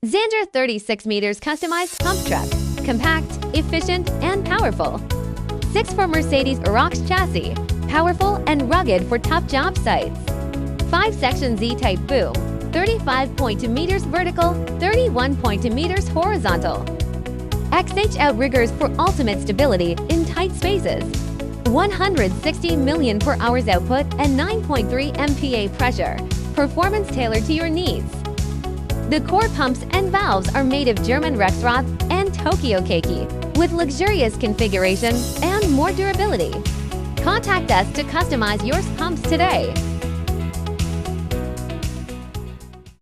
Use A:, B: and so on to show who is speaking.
A: XANJER 36 meters customized pump truck. Compact, efficient, and powerful. 6 for Mercedes rocks chassis. Powerful and rugged for tough job sites. 5-section Z-type boom. 35.2 meters vertical, 31.2 meters horizontal. XH outriggers for ultimate stability in tight spaces. 160 million per hours output and 9.3 MPa pressure. Performance tailored to your needs. The core pumps and valves are made of German Rexroth and Tokyo Keiki, with luxurious configuration and more durability. Contact us to customize your pumps today.